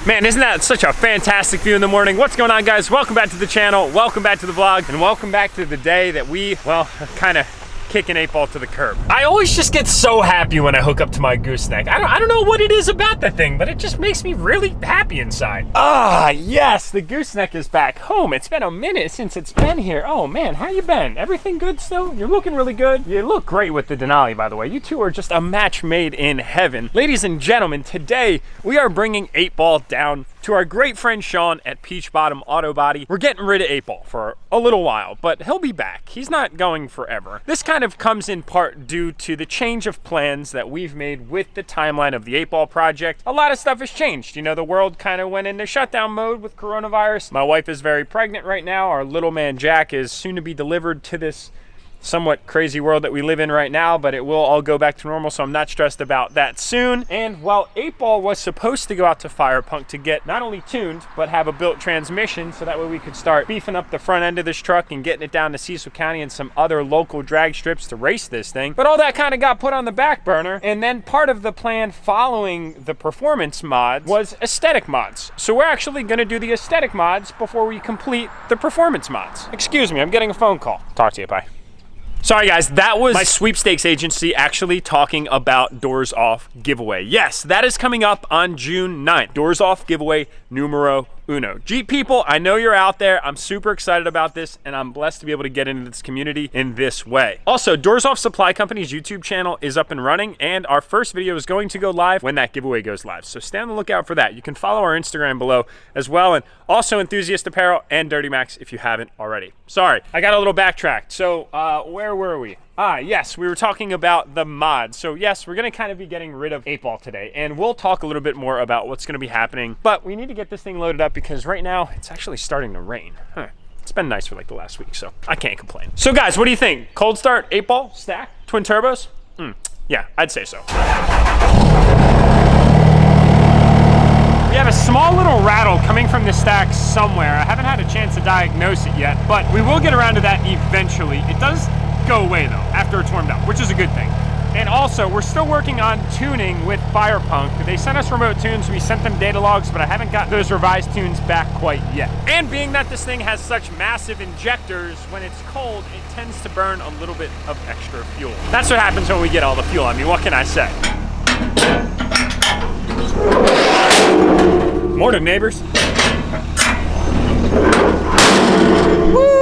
Man, isn't that such a fantastic view in the morning? What's going on, guys? Welcome back to the channel, welcome back to the vlog, and welcome back to the day that we, well, kind of kick an 8-ball to the curb. I always just get so happy when I hook up to my gooseneck. I don't know what it is about that thing, but it just makes me really happy inside. Ah, yes, the gooseneck is back home. It's been a minute since it's been here. Oh man, how you been? Everything good still? You're looking really good. You look great with the Denali, by the way. You two are just a match made in heaven. Ladies and gentlemen, today we are bringing 8-ball down to our great friend Sean at Peach Bottom Auto Body. We're getting rid of 8-ball for a little while, but he'll be back. He's not going forever. This kind of comes in part due to the change of plans that we've made with the timeline of the 8-ball project. A lot of stuff has changed. You know, the world kind of went into shutdown mode with coronavirus. My wife is very pregnant right now. Our little man Jack is soon to be delivered to this somewhat crazy world that we live in right now, but it will all go back to normal, so I'm not stressed about that soon. And while 8-ball was supposed to go out to Fire Punk to get not only tuned, but have a built transmission, so that way we could start beefing up the front end of this truck and getting it down to Cecil County and some other local drag strips to race this thing. But all that kind of got put on the back burner, and then part of the plan following the performance mods was aesthetic mods. So we're actually gonna do the aesthetic mods before we complete the performance mods. Excuse me, I'm getting a phone call. Talk to you, bye. Sorry guys, that was my sweepstakes agency actually talking about Doors Off giveaway. Yes, that is coming up on June 9th. Doors Off giveaway numero uno. Jeep people, I know you're out there. I'm super excited about this, and I'm blessed to be able to get into this community in this way. Also, Doors Off Supply Company's YouTube channel is up and running, and our first video is going to go live when that giveaway goes live. So stay on the lookout for that. You can follow our Instagram below as well, and also Enthusiast Apparel and DURTYMAX if you haven't already. Sorry, I got a little backtracked. So where were we? Ah, yes, we were talking about the mods. So yes, we're gonna kind of be getting rid of 8-ball today, and we'll talk a little bit more about what's gonna be happening, but we need to get this thing loaded up because right now it's actually starting to rain. It's been nice for like the last week, so I can't complain. So guys, what do you think? Cold start, 8-ball, stack, twin turbos? Yeah, I'd say so. We have a small little rattle coming from the stack somewhere. I haven't had a chance to diagnose it yet, but we will get around to that eventually. It does go away though after it's warmed up, which is a good thing. And also, we're still working on tuning with Fire Punk. They sent us remote tunes, we sent them data logs, but I haven't got those revised tunes back quite yet. And being that this thing has such massive injectors, when it's cold, it tends to burn a little bit of extra fuel. That's what happens when we get all the fuel. I mean, what can I say? Morning, neighbors. Woo!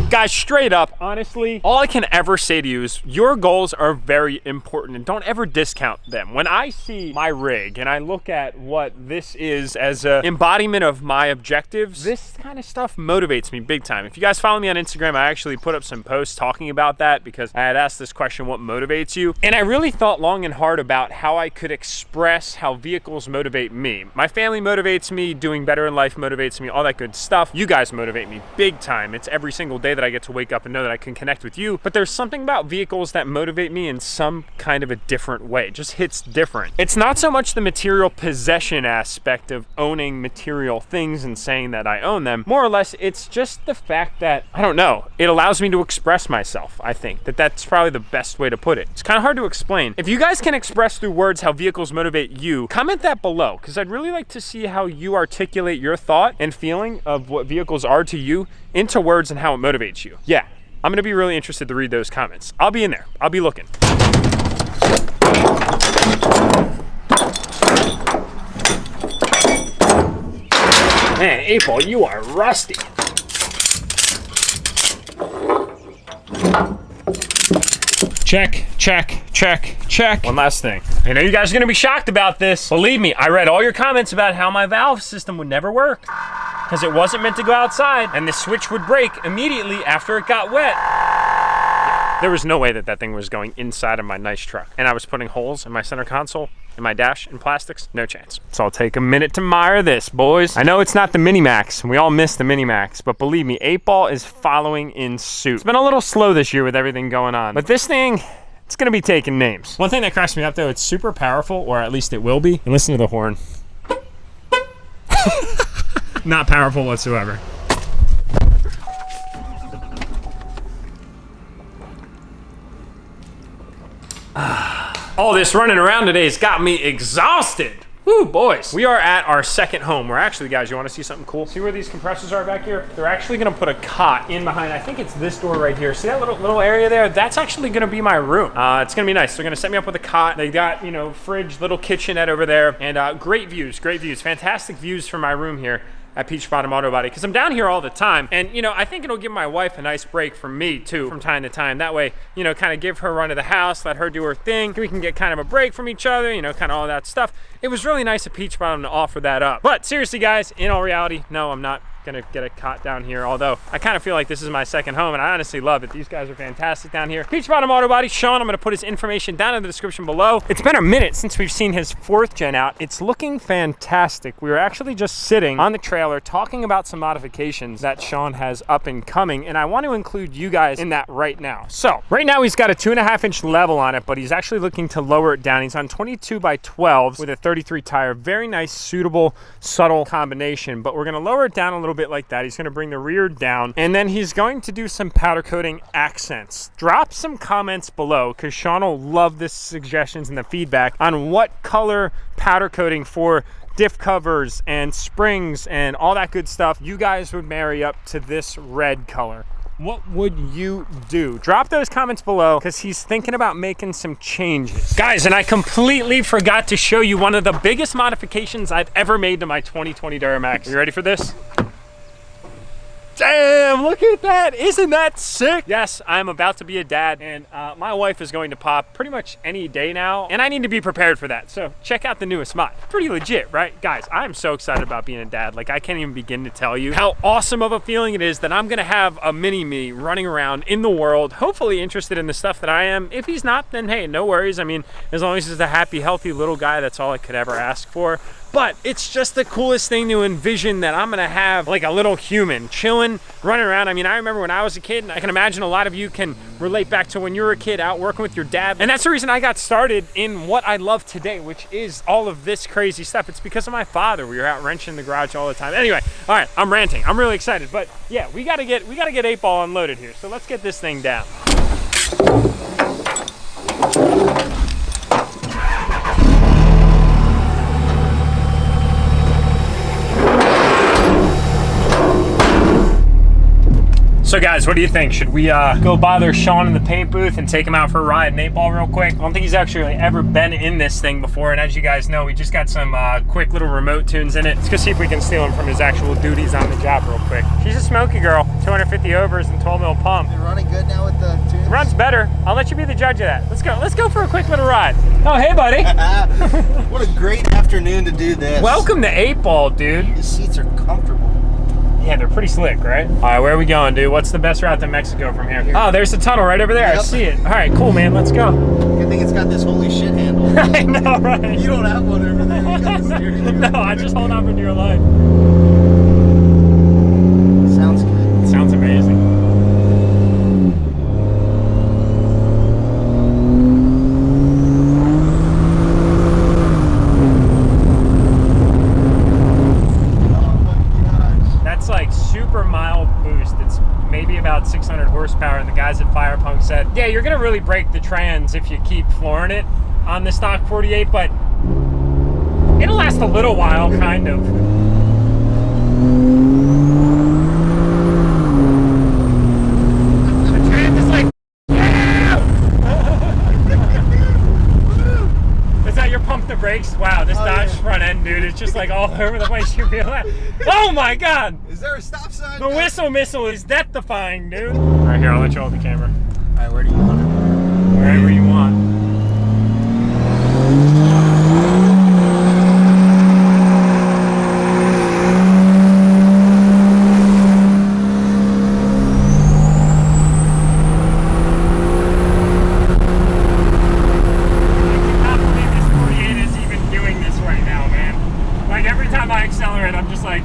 Guys, straight up, honestly, all I can ever say to you is your goals are very important and don't ever discount them. When I see my rig and I look at what this is as an embodiment of my objectives, this kind of stuff motivates me big time. If you guys follow me on Instagram, I actually put up some posts talking about that because I had asked this question, what motivates you? And I really thought long and hard about how I could express how vehicles motivate me. My family motivates me, doing better in life motivates me, all that good stuff. You guys motivate me big time. It's every single day that I get to wake up and know that I can connect with you, but there's something about vehicles that motivate me in some kind of a different way. It just hits different. It's not so much the material possession aspect of owning material things and saying that I own them. More or less, it's just the fact that, I don't know, it allows me to express myself. I think that that's probably the best way to put it. It's kind of hard to explain. If you guys can express through words how vehicles motivate you, comment that below, because I'd really like to see how you articulate your thought and feeling of what vehicles are to you into words and how it motivates you. Yeah, I'm gonna be really interested to read those comments. I'll be in there, I'll be looking. Man, 8-ball, you are rusty. Check, check, check, check. One last thing. I know you guys are gonna be shocked about this. Believe me, I read all your comments about how my valve system would never work because it wasn't meant to go outside and the switch would break immediately after it got wet. There was no way that that thing was going inside of my nice truck. And I was putting holes in my center console, in my dash, in plastics. No chance. So I'll take a minute to mire this, boys. I know it's not the Mini-Max. We all miss the Mini-Max, but believe me, 8-ball is following in suit. It's been a little slow this year with everything going on, but this thing, it's gonna be taking names. One thing that cracks me up though, it's super powerful, or at least it will be. And listen to the horn. Not powerful whatsoever. All this running around today has got me exhausted. Woo, boys. We are at our second home. We're actually, guys, you want to see something cool? See where these compressors are back here? They're actually going to put a cot in behind. I think it's this door right here. See that little area there? That's actually going to be my room. It's going to be nice. They're going to set me up with a cot. They got, you know, fridge, little kitchenette over there, and great views, fantastic views from my room here at Peach Bottom Auto Body, because I'm down here all the time, and you know, I think it'll give my wife a nice break from me too from time to time. That way, you know, kind of give her a run of the house, let her do her thing, we can get kind of a break from each other, you know, kind of all that stuff. It was really nice of Peach Bottom to offer that up. But seriously guys, in all reality, no, I'm not gonna get a cot down here, although I kind of feel like this is my second home, and I honestly love it. These guys are fantastic down here. Peach Bottom Auto Body, Sean, I'm gonna put his information down in the description below. It's been a minute since we've seen his 4th gen out. It's looking fantastic. We were actually just sitting on the trailer talking about some modifications that Sean has up and coming, and I want to include you guys in that right now. So right now he's got a 2.5-inch level on it, but he's actually looking to lower it down. He's on 22 by 12s with a 33 tire. Very nice, suitable, subtle combination, but we're gonna lower it down a little bit like that. He's gonna bring the rear down, and then he's going to do some powder coating accents. Drop some comments below, because Sean will love the suggestions and the feedback on what color powder coating for diff covers and springs and all that good stuff you guys would marry up to this red color. What would you do? Drop those comments below, because he's thinking about making some changes. Guys, and I completely forgot to show you one of the biggest modifications I've ever made to my 2020 DURTYMAX. Are you ready for this? Damn, look at that. Isn't that sick? Yes, I'm about to be a dad, and my wife is going to pop pretty much any day now, and I need to be prepared for that. So check out the newest mod. Pretty legit, right? Guys, I'm so excited about being a dad. Like, I can't even begin to tell you how awesome of a feeling it is that I'm gonna have a mini me running around in the world, hopefully interested in the stuff that I am. If he's not, then hey, no worries. I mean, as long as he's a happy, healthy little guy, that's all I could ever ask for. But it's just the coolest thing to envision that I'm gonna have like a little human chilling, running around. I mean, I remember when I was a kid, and I can imagine a lot of you can relate back to when you were a kid out working with your dad. And that's the reason I got started in what I love today, which is all of this crazy stuff. It's because of my father. We were out wrenching the garage all the time. Anyway, all right, I'm ranting. I'm really excited. But yeah, we gotta get 8-ball unloaded here. So let's get this thing down. So guys, what do you think? Should we go bother Sean in the paint booth and take him out for a ride in 8-ball real quick? I don't think he's actually ever been in this thing before, and as you guys know, we just got some quick little remote tunes in it. Let's go see if we can steal him from his actual duties on the job real quick. She's a smoky girl, 250 overs and 12 mil pump. You're running good now with the tunes? Runs better. I'll let you be the judge of that. Let's go for a quick little ride. Oh, hey buddy. What a great afternoon to do this. Welcome to 8-ball, dude. The seats are comfortable. Yeah, they're pretty slick, right? All right, where are we going, dude? What's the best route to Mexico from here? Oh, there's the tunnel right over there. Yep. I see it. All right, cool, man. Let's go. Good thing it's got this holy shit handle. I know, right? You don't have one over there. You got the steering wheel. No, I just hold on for dear life. Sounds good. It sounds amazing. Like super mild boost. It's maybe about 600 horsepower, and the guys at Fire Punk said, yeah, you're gonna really break the trans if you keep flooring it on the stock 48, but it'll last a little while, kind of. The trans is like, yeah! Is that your pump the brakes? Wow, this Dodge front end, dude, it's just like all over the place. You feel that? Oh my God! Is there a stop sign? The whistle missile is death-defying, dude. All right, here, I'll let you hold the camera. All right, where do you want it? Wherever you want.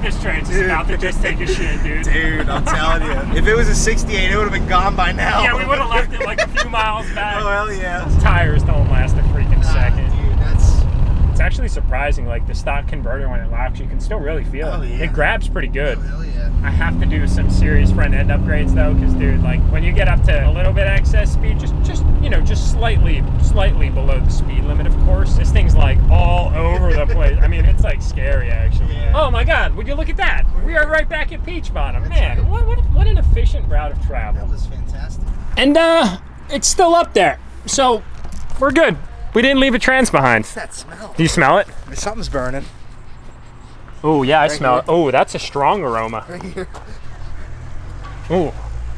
This train's just about to just take a shit, dude. Dude, I'm telling you. If it was a 68, it would have been gone by now. Yeah, we would have left it like a few miles back. Oh, hell yeah. Those tires don't last a freaking second. Dude, that's actually surprising. Like the stock converter, when it locks, you can still really feel it. Oh, yeah. It grabs pretty good. Oh, hell yeah. I have to do some serious front end upgrades though, because dude, like when you get up to a little bit excess speed, just you know, just slightly below the speed limit, of course, this thing's like all over the place. I mean, it's like scary actually. Yeah. Oh my God, would you look at that? We are right back at Peach Bottom. Man, what an efficient route of travel. That was fantastic. And it's still up there, so we're good. We didn't leave a trans behind. What's that smell? Do you smell it? Something's burning. Oh yeah, I Right smell here. it. Oh, that's a strong aroma. Right here. Oh,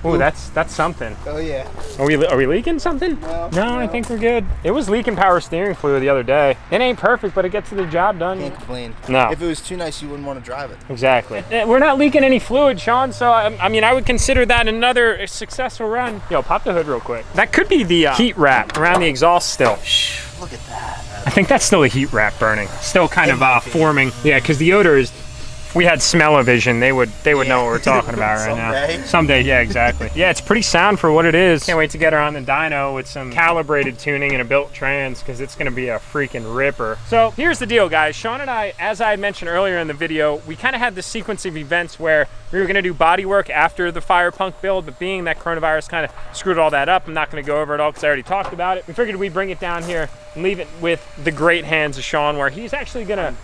oh, that's something. Oh yeah. Are we leaking something? No, I think we're good. It was leaking power steering fluid the other day. It ain't perfect, but it gets the job done. Can't complain. No. If it was too nice, you wouldn't want to drive it. Exactly. We're not leaking any fluid, Sean, so I mean, I would consider that another successful run. Yo, pop the hood real quick. That could be the heat wrap around the exhaust still. Shh, look at that. I think that's still a heat wrap burning. Still kind of forming. Yeah, because the odor is, if we had smell-o-vision, they would know what we're talking about right now. Someday, yeah, exactly. Yeah, it's pretty sound for what it is. Can't wait to get her on the dyno with some calibrated tuning and a built trans, because it's gonna be a freaking ripper. So here's the deal, guys. Sean and I, as I had mentioned earlier in the video, we kind of had this sequence of events where we were gonna do body work after the Fire Punk build, but being that coronavirus kind of screwed all that up, I'm not gonna go over it all because I already talked about it. We figured we'd bring it down here and leave it with the great hands of Sean, where he's actually gonna,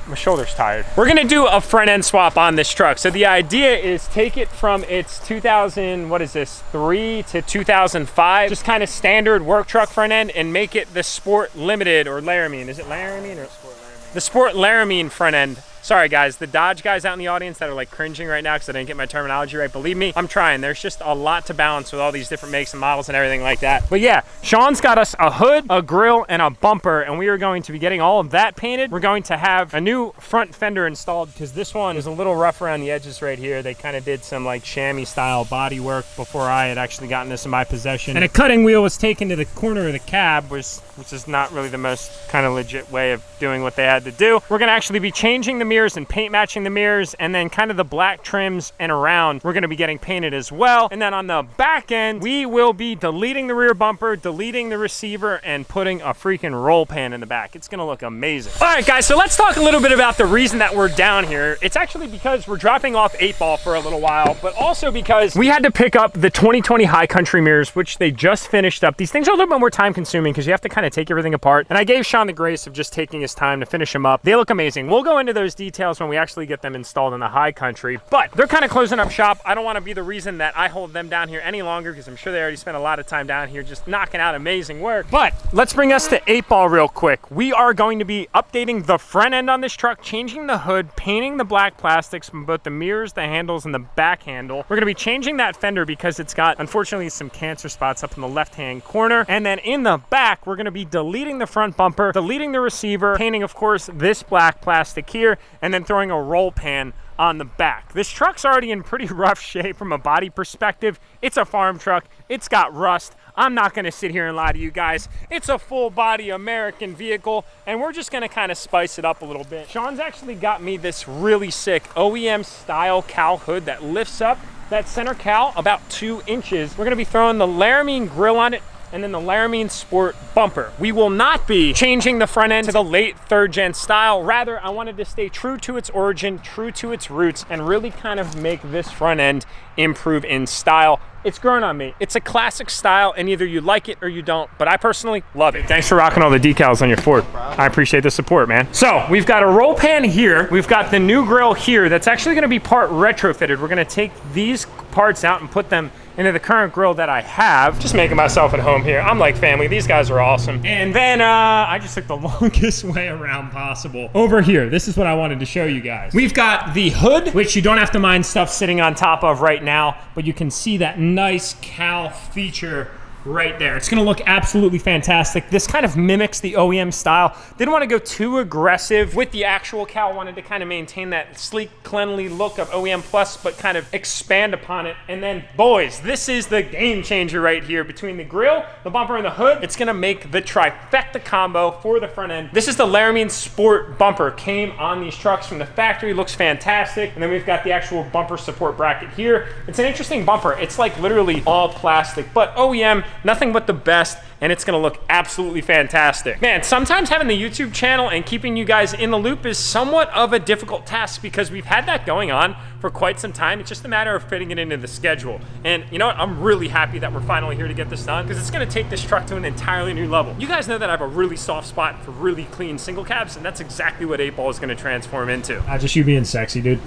my shoulder's tired. We're gonna do a front end swap on this truck. So the idea is take it from its 2000, what is this, 3 to 2005, just kind of standard work truck front end, and make it the Sport Limited or Laramine. Is it Laramine or Sport Laramine? The Sport Laramine front end. Sorry guys, the Dodge guys out in the audience that are like cringing right now because I didn't get my terminology right. Believe me, I'm trying. There's just a lot to balance with all these different makes and models and everything like that. But yeah, Sean's got us a hood, a grill, and a bumper, and we are going to be getting all of that painted. We're going to have a new front fender installed because this one is a little rough around the edges right here. They kind of did some like chamois style body work before I had actually gotten this in my possession. And a cutting wheel was taken to the corner of the cab, which is not really the most kind of legit way of doing what they had to do. We're gonna actually be changing the mirrors and paint matching the mirrors, and then kind of the black trims and around we're gonna be getting painted as well. And then on the back end, we will be deleting the rear bumper, deleting the receiver, and putting a freaking roll pan in the back. It's gonna look amazing. All right, guys, so let's talk a little bit about the reason that we're down here. It's actually because we're dropping off 8-Ball for a little while, but also because we had to pick up the 2020 High Country mirrors, which they just finished up. These things are a little bit more time consuming because you have to kind of take everything apart. And I gave Sean the grace of just taking his time to finish them up. They look amazing. We'll go into those details when we actually get them installed in the High Country, but they're kind of closing up shop. I don't want to be the reason that I hold them down here any longer because I'm sure they already spent a lot of time down here just knocking out amazing work. But let's bring us to 8-Ball real quick. We are going to be updating the front end on this truck, changing the hood, painting the black plastics from both the mirrors, the handles, and the back handle. We're going to be changing that fender because it's got, unfortunately, some cancer spots up in the left-hand corner. And then in the back, we're going to be deleting the front bumper, deleting the receiver, painting, of course, this black plastic here, and then throwing a roll pan on the back. This truck's already in pretty rough shape from a body perspective. It's a farm truck. It's got rust. I'm not gonna sit here and lie to you guys. It's a full body American vehicle, and we're just gonna kind of spice it up a little bit. Sean's actually got me this really sick OEM style cowl hood that lifts up that center cowl about 2 inches. We're gonna be throwing the Laramine grill on it, and then the Laramine Sport bumper. We will not be changing the front end to the late 3rd gen style. Rather, I wanted to stay true to its origin, true to its roots, and really kind of make this front end improve in style. It's grown on me. It's a classic style, and either you like it or you don't, but I personally love it. Thanks for rocking all the decals on your Ford. I appreciate the support, man. So we've got a roll pan here. We've got the new grill here that's actually gonna be part retrofitted. We're gonna take these parts out and put them into the current grill that I have. Just making myself at home here. I'm like family. These guys are awesome. And then I just took the longest way around possible. Over here, this is what I wanted to show you guys. We've got the hood, which you don't have to mind stuff sitting on top of right now, but you can see that nice cowl feature right there. It's gonna look absolutely fantastic. This kind of mimics the OEM style. Didn't want to go too aggressive with the actual cowl. Wanted to kind of maintain that sleek, cleanly look of OEM Plus, but kind of expand upon it. And then, boys, this is the game changer right here. Between the grill, the bumper, and the hood, it's gonna make the trifecta combo for the front end. This is the Laramine Sport bumper. Came on these trucks from the factory. Looks fantastic. And then we've got the actual bumper support bracket here. It's an interesting bumper. It's like literally all plastic, but OEM nothing but the best, and it's gonna look absolutely fantastic. Man, sometimes having the YouTube channel and keeping you guys in the loop is somewhat of a difficult task because we've had that going on for quite some time. It's just a matter of fitting it into the schedule. And you know what? I'm really happy that we're finally here to get this done because it's gonna take this truck to an entirely new level. You guys know that I have a really soft spot for really clean single cabs, and that's exactly what 8-Ball is gonna transform into. Just you being sexy, dude.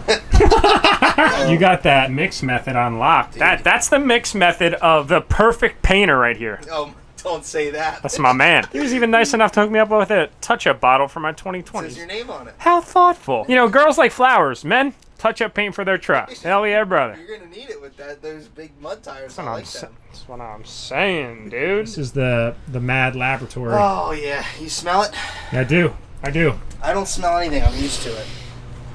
You got that mix method on lock. That's the mix method of the perfect painter right here. Oh, don't say that. That's my man. He was even nice enough to hook me up with a touch-up bottle for my 2020. Says your name on it. How thoughtful. You know, girls like flowers. Men, touch-up paint for their truck. Hell yeah, brother. You're gonna need it with those big mud tires. That's what I'm saying, dude. This is the Mad Laboratory. Oh yeah, you smell it? Yeah, I do. I don't smell anything. I'm used to it.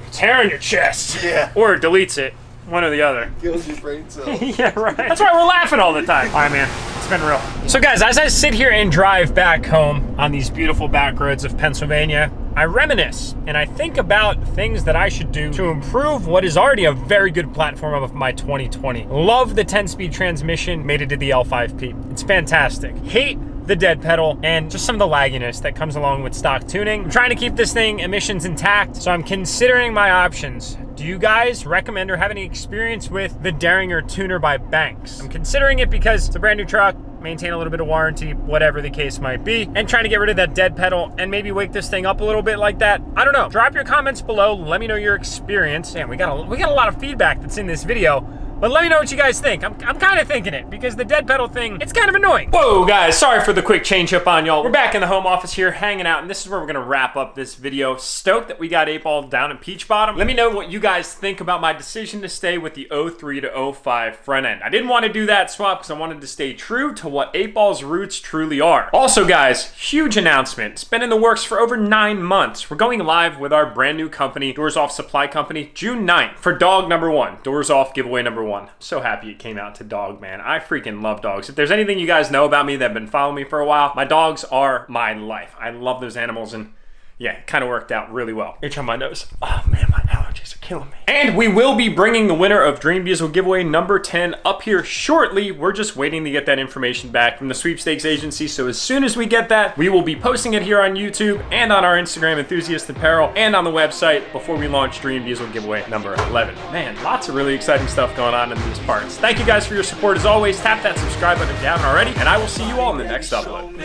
It's hair in your chest. Yeah. Or it deletes it. One or the other. Kills your brain cells. Yeah, right. That's why we're laughing all the time. All right, man. It's been real. So guys, as I sit here and drive back home on these beautiful back roads of Pennsylvania, I reminisce and I think about things that I should do to improve what is already a very good platform of my 2020. Love the 10-speed transmission made it to the L5P. It's fantastic. Hate the dead pedal and just some of the lagginess that comes along with stock tuning. I'm trying to keep this thing emissions intact, so I'm considering my options. Do you guys recommend or have any experience with the Derringer tuner by Banks? I'm considering it because it's a brand new truck, maintain a little bit of warranty, whatever the case might be, and trying to get rid of that dead pedal and maybe wake this thing up a little bit like that. I don't know. Drop your comments below. Let me know your experience. And we got a lot of feedback that's in this video. But let me know what you guys think. I'm kind of thinking it because the dead pedal thing, it's kind of annoying. Whoa, guys, sorry for the quick change up on y'all. We're back in the home office here hanging out, and this is where we're gonna wrap up this video. Stoked that we got 8-Ball down in Peach Bottom. Let me know what you guys think about my decision to stay with the 03 to 05 front end. I didn't want to do that swap because I wanted to stay true to what 8-Ball's roots truly are. Also, guys, huge announcement. It's been in the works for over 9 months. We're going live with our brand new company, Doors Off Supply Company, June 9th for dog number 1, Doors Off giveaway number 1. I'm so happy it came out to dog, man. I freaking love dogs. If there's anything you guys know about me that have been following me for a while, my dogs are my life. I love those animals, and yeah, it kind of worked out really well. Itch on my nose. Oh man, my allergies are killing me. And we will be bringing the winner of Dream Diesel giveaway number 10 up here shortly. We're just waiting to get that information back from the sweepstakes agency. So as soon as we get that, we will be posting it here on YouTube and on our Instagram, Enthusiast Apparel, and on the website before we launch Dream Diesel giveaway number 11. Man, lots of really exciting stuff going on in these parts. Thank you guys for your support as always. Tap that subscribe button if you haven't already, and I will see you all in the next upload.